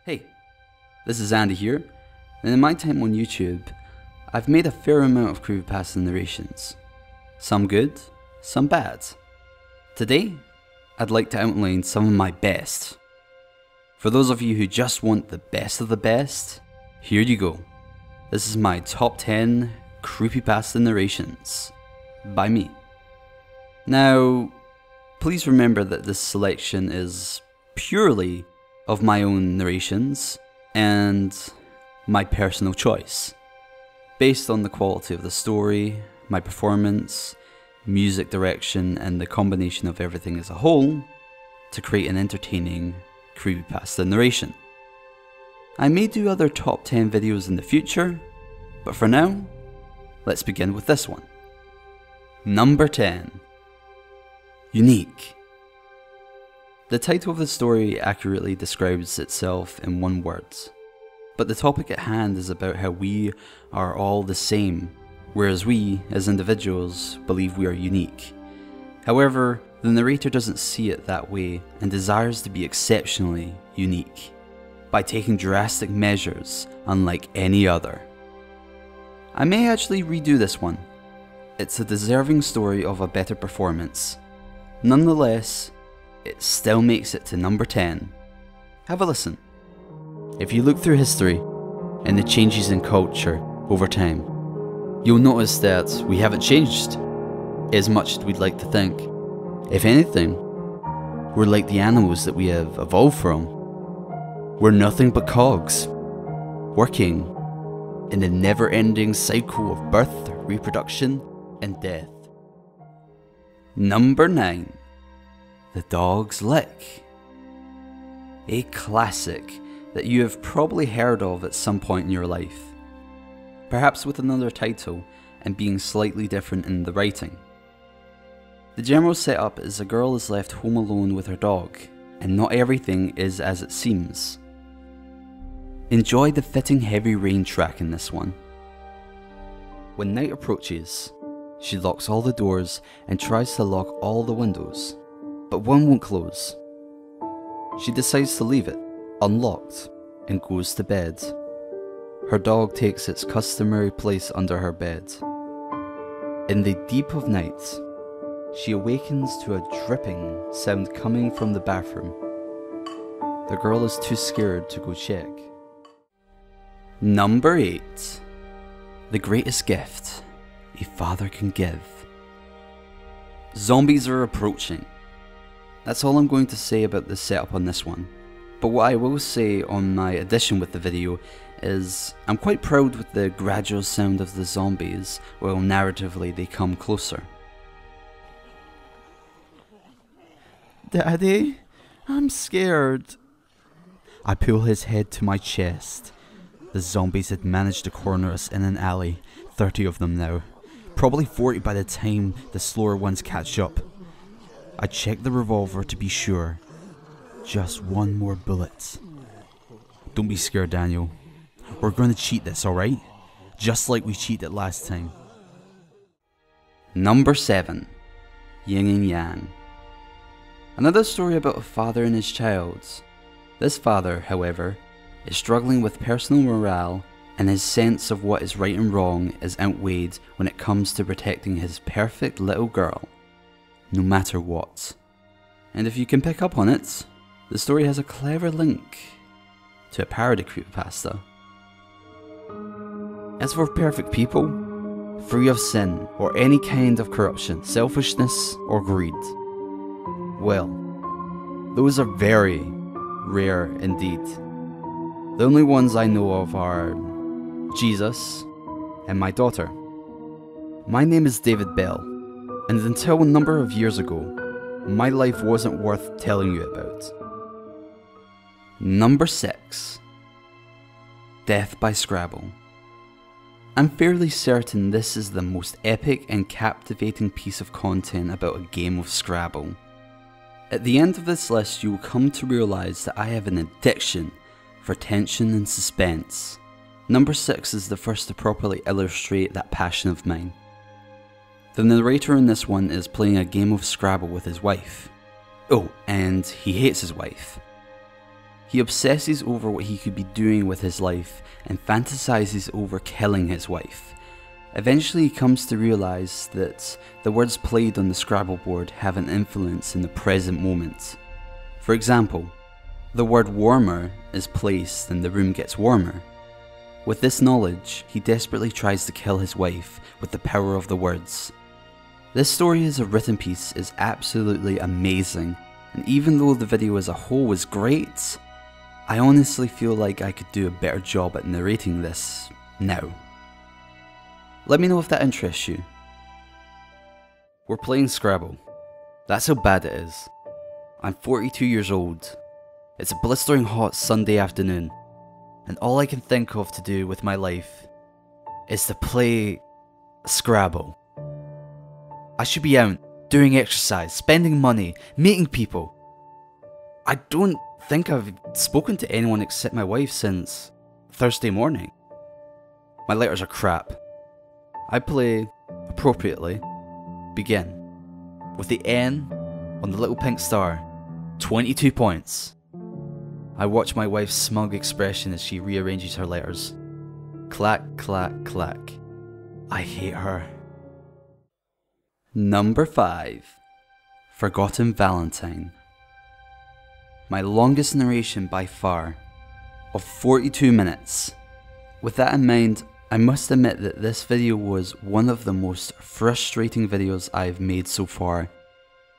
Hey, this is Andy here, and in my time on YouTube, I've made a fair amount of Creepypasta narrations. Some good, some bad. Today, I'd like to outline some of my best. For those of you who just want the best of the best, here you go. This is my top 10 Creepypasta narrations, by me. Now, please remember that this selection is purely of my own narrations and my personal choice, based on the quality of the story, my performance, music direction, and the combination of everything as a whole to create an entertaining creepypasta narration. I may do other top 10 videos in the future, but for now, let's begin with this one. Number 10. Unique. The title of the story accurately describes itself in one word, but the topic at hand is about how we are all the same, whereas we, as individuals, believe we are unique. However, the narrator doesn't see it that way and desires to be exceptionally unique, by taking drastic measures unlike any other. I may actually redo this one. It's a deserving story of a better performance. Nonetheless, it still makes it to number 10. Have a listen. If you look through history and the changes in culture over time, you'll notice that we haven't changed as much as we'd like to think. If anything, we're like the animals that we have evolved from. We're nothing but cogs, working in the never-ending cycle of birth, reproduction, and death. Number 9. The Dog's Lick. A classic that you have probably heard of at some point in your life, perhaps with another title and being slightly different in the writing. The general setup is a girl is left home alone with her dog, and not everything is as it seems. Enjoy the fitting heavy rain track in this one. When night approaches, she locks all the doors and tries to lock all the windows, but one won't close. She decides to leave it unlocked and goes to bed. Her dog takes its customary place under her bed. In the deep of night, she awakens to a dripping sound coming from the bathroom. The girl is too scared to go check. Number 8. The greatest gift a father can give. Zombies are approaching. That's all I'm going to say about the setup on this one. But what I will say on my addition with the video is I'm quite proud with the gradual sound of the zombies while narratively they come closer. Daddy, I'm scared. I pull his head to my chest. The zombies had managed to corner us in an alley, 30 of them now. Probably 40 by the time the slower ones catch up. I check the revolver to be sure. Just one more bullet. Don't be scared, Daniel. We're going to cheat this, alright? Just like we cheated last time. Number 7. Yin and Yang. Another story about a father and his child. This father, however, is struggling with personal morale, and his sense of what is right and wrong is outweighed when it comes to protecting his perfect little girl, no matter what. And if you can pick up on it, the story has a clever link to a parody creepypasta. As for perfect people, free of sin or any kind of corruption, selfishness or greed, well, those are very rare indeed. The only ones I know of are Jesus and my daughter. My name is David Bell, and until a number of years ago, my life wasn't worth telling you about. Number 6. Death by Scrabble. I'm fairly certain this is the most epic and captivating piece of content about a game of Scrabble. At the end of this list, you will come to realise that I have an addiction for tension and suspense. Number 6 is the first to properly illustrate that passion of mine. The narrator in this one is playing a game of Scrabble with his wife. Oh, and he hates his wife. He obsesses over what he could be doing with his life and fantasizes over killing his wife. Eventually he comes to realise that the words played on the Scrabble board have an influence in the present moment. For example, the word warmer is placed and the room gets warmer. With this knowledge, he desperately tries to kill his wife with the power of the words. This story as a written piece is absolutely amazing, and even though the video as a whole was great, I honestly feel like I could do a better job at narrating this now. Let me know if that interests you. We're playing Scrabble. That's how bad it is. I'm 42 years old. It's a blistering hot Sunday afternoon, and all I can think of to do with my life is to play Scrabble. I should be out, doing exercise, spending money, meeting people. I don't think I've spoken to anyone except my wife since Thursday morning. My letters are crap. I play appropriately. Begin. With the N on the little pink star. 22 points. I watch my wife's smug expression as she rearranges her letters. Clack, clack, clack. I hate her. Number 5. Forgotten Valentine. My longest narration by far, of 42 minutes. With that in mind, I must admit that this video was one of the most frustrating videos I've made so far.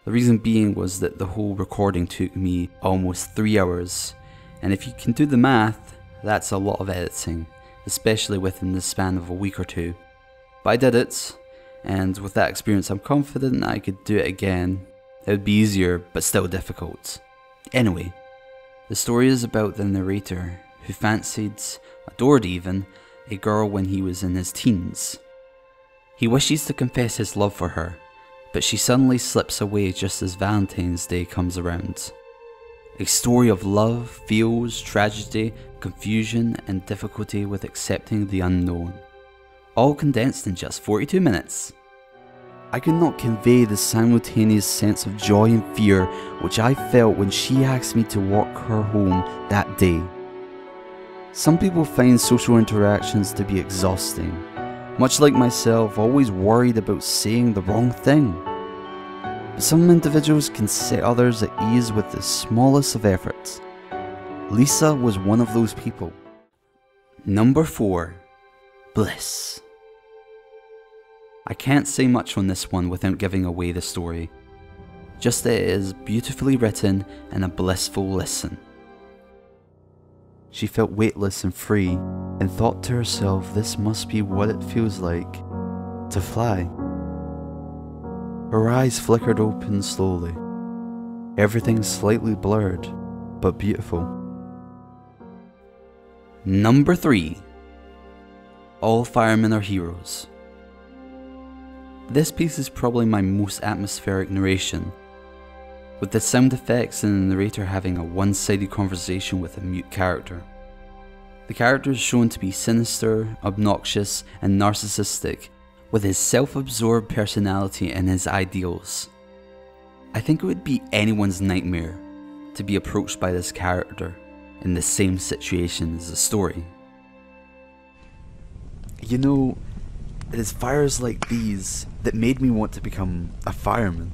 The reason being was that the whole recording took me almost 3 hours, and if you can do the math, that's a lot of editing, especially within the span of a week or two. But I did it, and with that experience I'm confident I could do it again. It would be easier, but still difficult. Anyway, the story is about the narrator who fancied, adored even, a girl when he was in his teens. He wishes to confess his love for her, but she suddenly slips away just as Valentine's Day comes around. A story of love, feels, tragedy, confusion, and difficulty with accepting the unknown. All condensed in just 42 minutes. I could not convey the simultaneous sense of joy and fear which I felt when she asked me to walk her home that day. Some people find social interactions to be exhausting, much like myself, always worried about saying the wrong thing. But some individuals can set others at ease with the smallest of efforts. Lisa was one of those people. Number 4. Bliss. I can't say much on this one without giving away the story. Just that it is beautifully written and a blissful listen. She felt weightless and free, and thought to herself this must be what it feels like to fly. Her eyes flickered open slowly, everything slightly blurred, but beautiful. Number 3. All firemen are heroes. This piece is probably my most atmospheric narration, with the sound effects and the narrator having a one-sided conversation with a mute character. The character is shown to be sinister, obnoxious, and narcissistic, with his self-absorbed personality and his ideals. I think it would be anyone's nightmare to be approached by this character in the same situation as the story. You know, it is fires like these that made me want to become a fireman.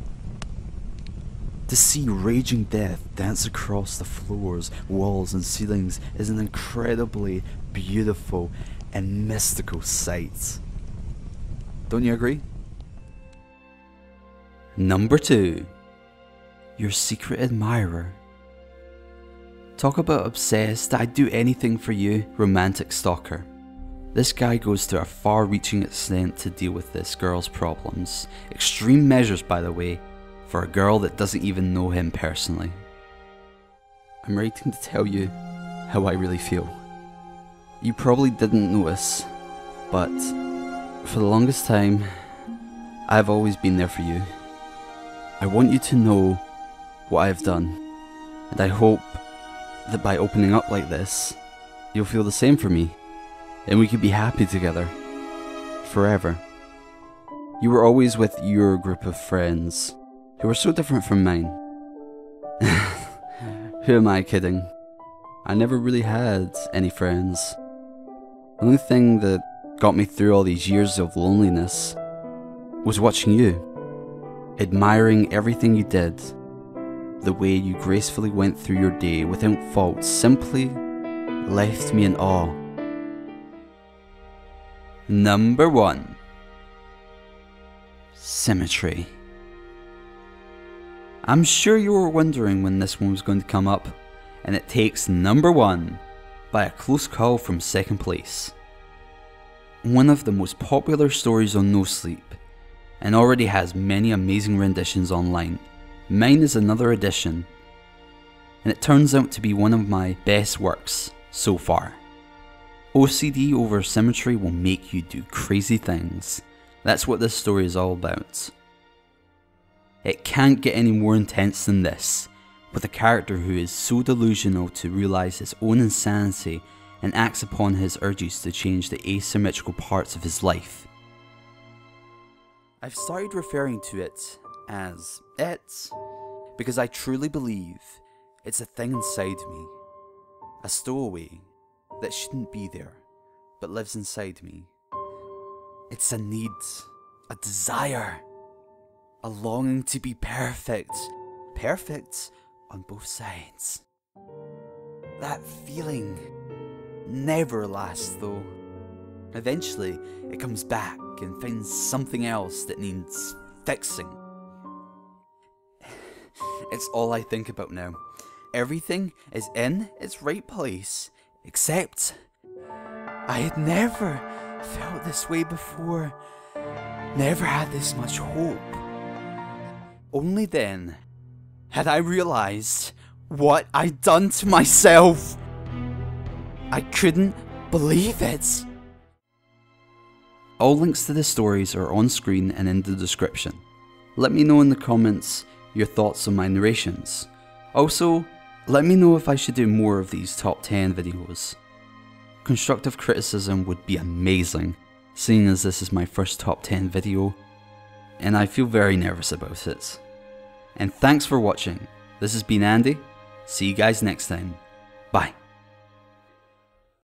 To see raging death dance across the floors, walls and ceilings is an incredibly beautiful and mystical sight. Don't you agree? Number 2. Your secret admirer. Talk about obsessed, I'd do anything for you, romantic stalker. This guy goes to a far-reaching extent to deal with this girl's problems. Extreme measures, by the way, for a girl that doesn't even know him personally. I'm writing to tell you how I really feel. You probably didn't notice, but for the longest time, I've always been there for you. I want you to know what I've done, and I hope that by opening up like this, you'll feel the same for me, and we could be happy together, forever. You were always with your group of friends, who were so different from mine. Who am I kidding? I never really had any friends. The only thing that got me through all these years of loneliness was watching you, admiring everything you did, the way you gracefully went through your day without fault simply left me in awe. Number 1. Symmetry. I'm sure you were wondering when this one was going to come up, and it takes number 1 by a close call from second place. One of the most popular stories on NoSleep, and already has many amazing renditions online. Mine is another edition, and it turns out to be one of my best works so far. OCD over Symmetry will make you do crazy things. That's what this story is all about. It can't get any more intense than this, with a character who is so delusional to realise his own insanity and acts upon his urges to change the asymmetrical parts of his life. I've started referring to it as it because I truly believe it's a thing inside me, a stowaway that shouldn't be there, but lives inside me. It's a need, a desire, a longing to be perfect. Perfect on both sides. That feeling never lasts though. Eventually, it comes back and finds something else that needs fixing. It's all I think about now. Everything is in its right place. Except, I had never felt this way before, never had this much hope. Only then had I realised what I'd done to myself. I couldn't believe it. All links to the stories are on screen and in the description. Let me know in the comments your thoughts on my narrations. Also, let me know if I should do more of these top 10 videos. Constructive criticism would be amazing, seeing as this is my first top 10 video, and I feel very nervous about it. And thanks for watching. This has been Andy. See you guys next time. Bye.